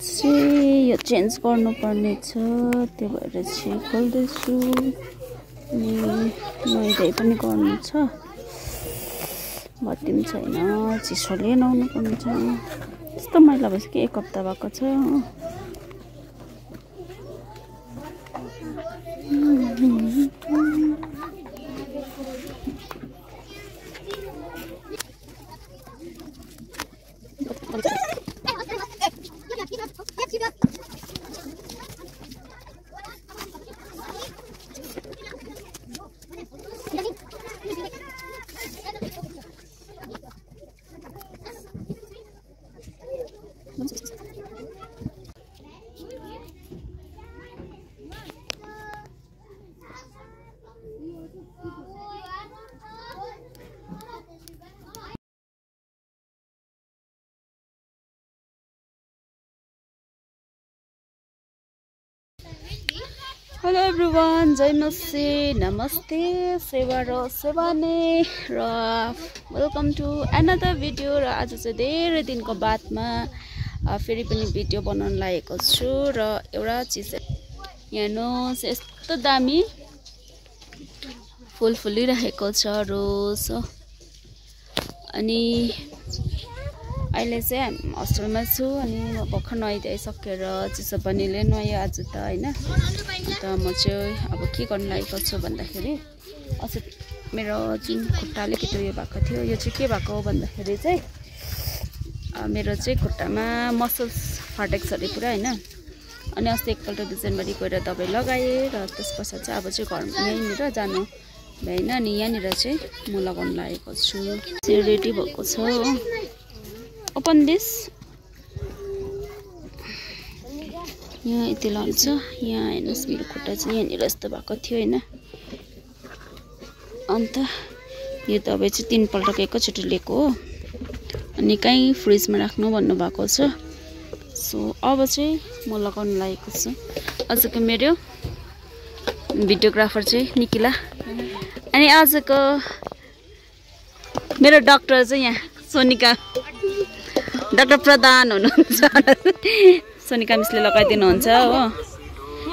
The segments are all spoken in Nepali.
चाहिँ यो चेन्ज गर्नुपर्ने छ, त्यो भएर चाहिँ खोल्दैछु। अनि नुहाइधुवाइ पनि गर्नु छ, बत्ती पनि छैन, चिसोले नुहाउनु पर्ने छ। यस्तो मैला भएछ कि 1 हप्ता भएको छ। हेलो एभ्रिवान, जय मसी, नमस्ते, सेवा र सेवाने र वेलकम टु अनदर भिडियो। र आज चाहिँ धेरै दिनको बादमा फेरि पनि भिडियो बनाउन लागेको छु। र एउटा चिज यहाँ हेर्नुहोस्, यस्तो दामी फुल फुलिरहेको छ, रोज। अनि अहिले चाहिँ हामी हस्टेलमा छु। अनि म भर्खर नुहाइदिइसकेर चिसो पानीले नुहाएँ आज त होइन। त म चाहिँ अब के गर्नु लागेको छु भन्दाखेरि, अस्ति मेरो जुन खुट्टा अलिकति उयो भएको थियो, यो चाहिँ के भएको हो भन्दाखेरि चाहिँ मेरो चाहिँ खुट्टामा मसल्स फाटेको छ अरे पुरा होइन। अनि अस्ति एकपल्ट बिजनबारी गएर दबाई लगाएँ। र त्यस पछाडि चाहिँ अब चाहिँ घरमा यहीँनिर जानु भएन। अनि यहाँनिर चाहिँ म लगाउनु लागेको छु। चाहिँ रेडी भएको छ। Open this. यहाँ यति लान्छ। यहाँ हेर्नुहोस्, मेरो खुट्टा चाहिँ यहाँनिर यस्तो भएको थियो होइन। अन्त यो दबाई चाहिँ 3 पल्टको एकैचोटि लिएको हो। अनि कहीँ फ्रिजमा राख्नु भन्नुभएको छ। सो अब चाहिँ म लगाउनु लागेको छु। आजको मेरो भिडियोग्राफर चाहिँ निकिला। अनि आजको मेरो डक्टर चाहिँ यहाँ सोनिका, डाक्टर प्रधान हुनुहुन्छ। सोनिका मिसले लगाइदिनुहुन्छ हो।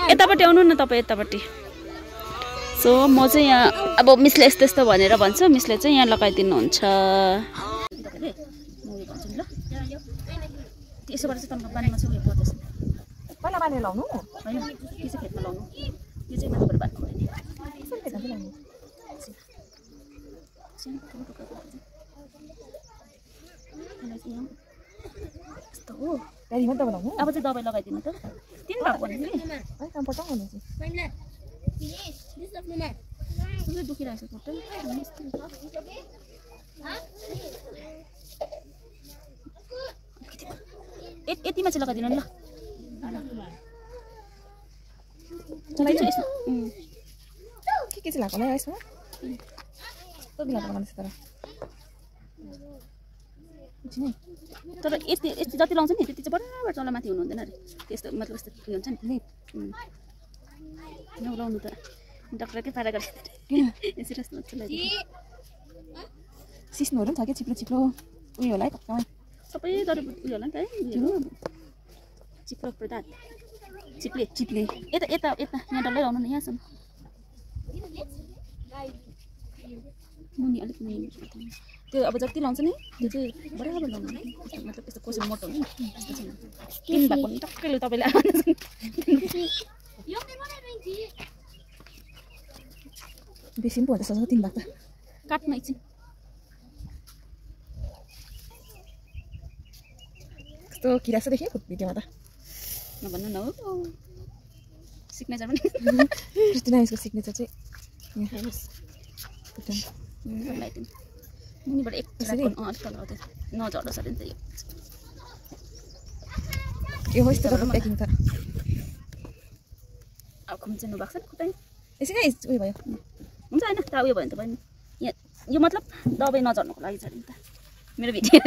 यतापट्टि आउनु न तपाईँ, यतापट्टि। सो म चाहिँ यहाँ अब मिसले यस्तो यस्तो भनेर भन्छ, मिसले चाहिँ यहाँ लगाइदिनुहुन्छ। यसो गरेर चाहिँ तपाईँ पानीमा चाहिँ उयो पर्दैछ। पहिला पानी लाउनु होइन, यो चाहिँ खेतमा लाउनु, यो चाहिँ माथिबाट बाँध्नु भयो। यस्तो हो। अब चाहिँ दबाई लगाइदिनु त। 3 भाग भन्नु नि है, काम पटाउँ भने चाहिँ पुरै दुखिरहेको छ खुट्टा। यतिमा चाहिँ लगाइदिनु नि ल। के चाहिँ लाग्यो होला यसमा? कस्तो लाग्यो मान्छे तर यति यति जति लाउँछ नि त्यति चाहिँ बराबर चल्ला माथि हुनु हुँदैन अरे। त्यस्तो मतलब यस्तो उयो हुन्छ नि। नलाउनु त डक्टरकै पारा गरेर यसरी यस्तो सिस्नुहरू पनि छ कि चिप्लो चिप्लो उयो होला है। सबै जरो उयो होला नि त है। चिप्लो प्रदात चिप्ले चिप्ले यता यता यता यहाँ डल्लै लाउनु न, यहाँसम्म मुनि अलिक मुनि। त्यो अब जति लाउँछ नि त्यो चाहिँ बराबर लाउनु, मतलब यस्तो कसरी मोटो हुन्छ नि त्यस्तो छैन। 3 भएको नि टक्कैले तपाईँले बेसी पनि पर्दैछ 3 भाग त। काट्नु एकछिन। कस्तो किरा छ देखेँ भिडियोमा त। नभन्नु न हो, सिग्नेचर पनि क्रिस्टिना यसको सिग्नेचर चाहिँ यहाँ हेर्नुहोस्। लगाइदिनु मुनिबाट एक नझर्नुहोस् अरे नि त। यो यस्तो प्याकिङ त अब खुम्चिनु भएको छ नि खुट्टा। यसै नै उयो भयो हुन्छ होइन त, उयो भयो भने त भयो नि। यहाँ यो मतलब दबाई नझर्नुको लागि छ नि त मेरो भिडियो।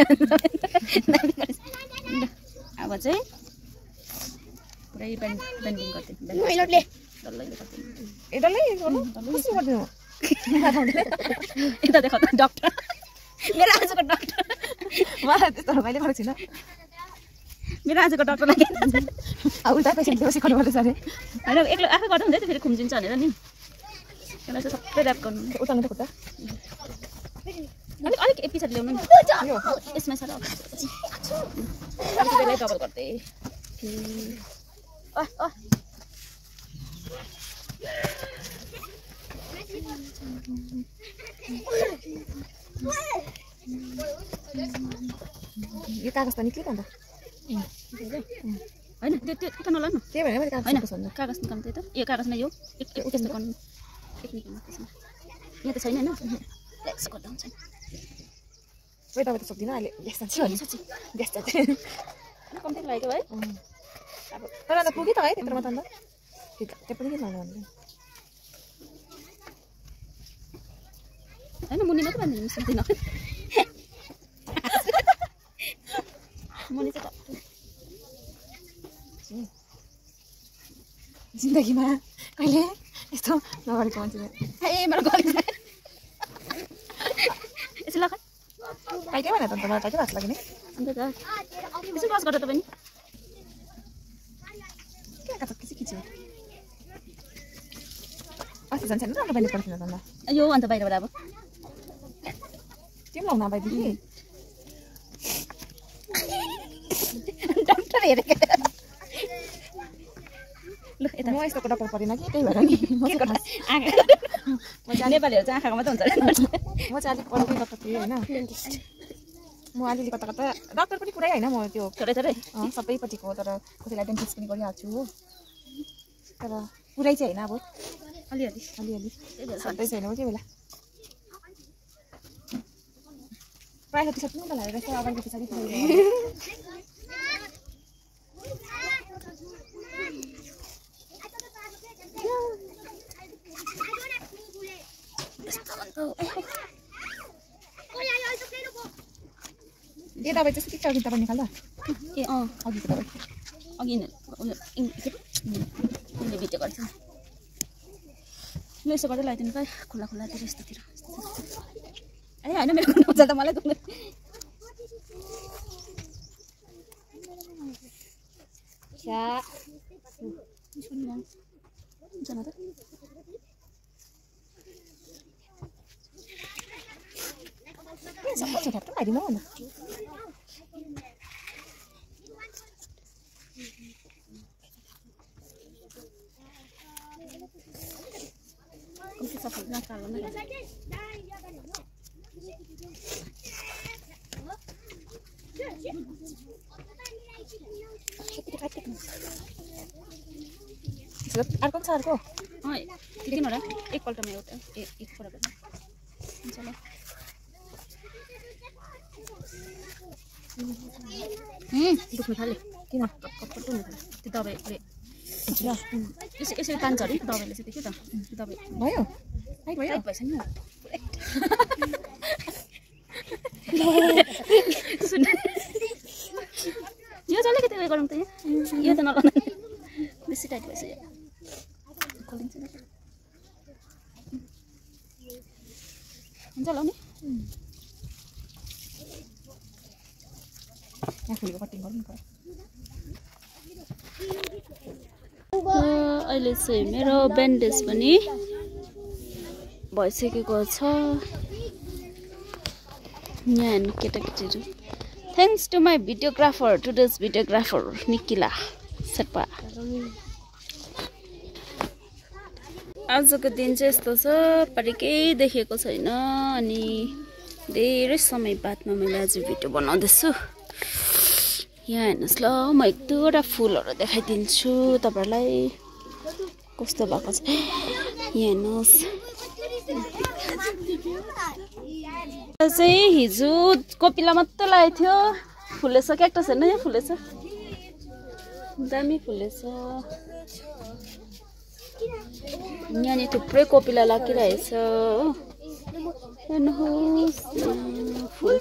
अब चाहिँ पुरै बेन्डिङ गरिदिनु। यता देखाउ त डक्टर, मेरो आजको डक्टर। मलाई त्यस्तो मैले गरेको छैन। मेरो आजको डक्टर लाग्यो उल्टा पेसेन्टले सिकाउनु पर्छ अरे होइन एक्लै आफै गर्दा हुँदैन फेरि खुम्चिन्छ भनेर नि त्यसलाई चाहिँ सबै ऱ्याप गर्नु उताउनु त खुट्टा अलिक पछाडि ल्याउनु नि यसमा साह्रो त्यसलाई डबल गर्दै यो कागज त निक्ल्यो अन्त होइन त्यो नलानु के भने मैले होइन कागज निकाल्नु त्यही त यो कागजमा यो एक त्यस्तो गर्नु एक निकाल्नु त्यसमा यहाँ त छैन होइन यसो गर्दा हुन्छ खोइ तपाईँ त सक्दिनँ अहिले ग्यास जान्छ साँच्ची ग्यास जान्छ कम्ती लागेको है अब तर अन्त पुग्यो त है त्यत्रोमा त अन्त त्यो पनि के लानु भन्नु होइन मुनि मात्रै बाँधिदिनु सक्दिनँ मुनि चाहिँ जिन्दगीमा कहिले यस्तो नगरेको मान्छे ए मेरो गरी यसो लगा काइटै भने त अन्त मलाई काइटै भात लाग्यो नि अन्त त यसो बस गर्दा तपाईँ के काचक खिच्यो अस्ति जान्छ नि राम्रो बाहिर पर्खिन त अन्त यो अन्त बाहिरबाट अब त्यो पनि लाउनु बाहिरदेखि डाक्टर हेरेको ल यता म यस्तोको डक्टर परेन कि त्यही भएर नि नेपालीहरू चाहिँ आँखाको मात्रै हुन्छ म चाहिँ अलिक अरूकै डक्टर थिएँ होइन म अलिअलि कता कता डक्टर पनि पुरै होइन म त्यो थोरै थोरै सबैपट्टिको तर कसैलाई डेन्टिस्ट पनि गरिहाल्छु हो तर पुरै चाहिँ होइन अब अलिअलि अलिअलि सधैँ छैन कोही बेला प्रायः टी सर्ट पनि लगाएर रहेछ अगाडि पछाडि ए तपाईँ चाहिँ के अघि तपाईँ निकाल्दा ए अघिको तपाईँ अघि उसले भिडियो गर्छ ल यसो गर्दै लगाइदिनु पाएँ खुल्ला खुल्लातिर यस्तोतिर ए होइन मेरो नहुन्छ त मलाई दुख्नु सबै छोटा आइदिनु भन्नु कम्ती सफा नकाल्नु न अर्को पनि छ अर्को तिनवटा एकपल्टमा एउटा एकपल्ट हुन्छ ल दुख्नु थाल्यो किन कपट हुनु थाल्यो त्यो दबाईले यसरी तान्छ अरे दबाईले चाहिँ देख्यो त दबाई भयो भयो भएछ नि यो चाहिँ अलिकति उयो गरौँ त यो त नगर्नु बेसी टाइट भएछ यो खोलिन्छ हुन्छ ल नि यहाँ फुलेको कटिङ गर्नु पर्यो अहिले चाहिँ मेरो ब्यान्डेज पनि भइसकेको छ यहाँ हेर्नु केटाकेटीहरू thanks to my videographer today's videographer Nikila Sherpa आजको दिन चाहिँ यस्तो छ पारि केही देखेको छैन अनि धेरै समय बादमा मैले आज भिडियो बनाउँदैछु यहाँ हेर्नुहोस् ल म एक दुईवटा फुलहरू देखाइदिन्छु तपाईँहरूलाई कस्तो भएको छ यहाँ हेर्नुहोस् चाहिँ हिजो कोपिला मात्रै लगाएको थियो फुलेछ क्याक्टस हेर्नु यहाँ फुलेछ दामी फुलेछ यहाँनिर थुप्रै कोपिला लागिरहेछ हो हेर्नुहोस् फुल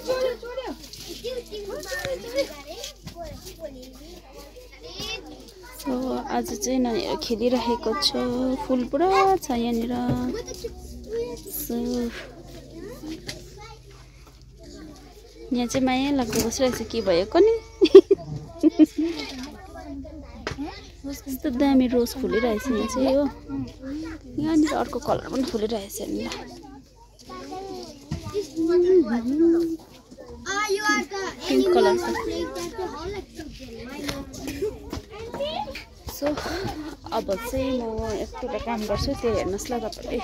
आज चाहिँ नानीहरू खेलिरहेको छ फुल पुरा छ यहाँनिर यहाँ चाहिँ माया लाग्दो बसिरहेको छ के भएको नि यस्तो दामी रोज फुलिरहेछ यहाँ चाहिँ हो यहाँनिर अर्को कलर पनि फुलिरहेछ नि पिङ्क कलर सो अब चाहिँ म एकपल्ट काम गर्छु त्यो हेर्नुहोस् ल तपाईँले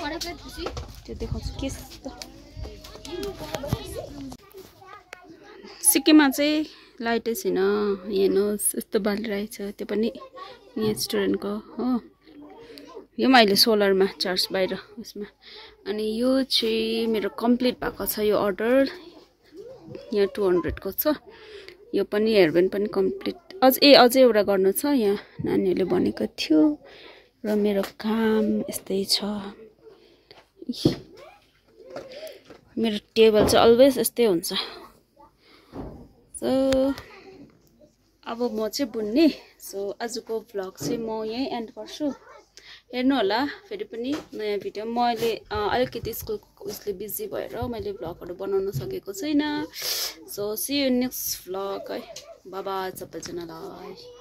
त्यो देखाउँछु के सिक्किममा चाहिँ लाइटै छैन हेर्नुहोस् यस्तो बालिरहेछ त्यो पनि यहाँ स्टुडेन्टको हो यो पनि अहिले सोलरमा चार्ज बाहिर उसमा अनि यो चाहिँ मेरो कम्प्लिट भएको छ यो अर्डर यहाँ 200 को छ यो पनि हेयरब्यान्ड पनि कम्प्लिट अझै एउटा गर्नु छ यहाँ नानीहरूले भनेको थियो र मेरो काम यस्तै छ मेरो टेबल चाहिँ अलवेज यस्तै हुन्छ सो अब म चाहिँ बुन्ने सो आजको भ्लग चाहिँ म यहीँ एन्ड गर्छु हेर्नु होला फेरि पनि नयाँ भिडियो मैले अलिकति स्कुलको उसले बिजी भएर मैले भ्लगहरू बनाउन सकेको छैन so see you next vlog है बाबा सबैजनालाई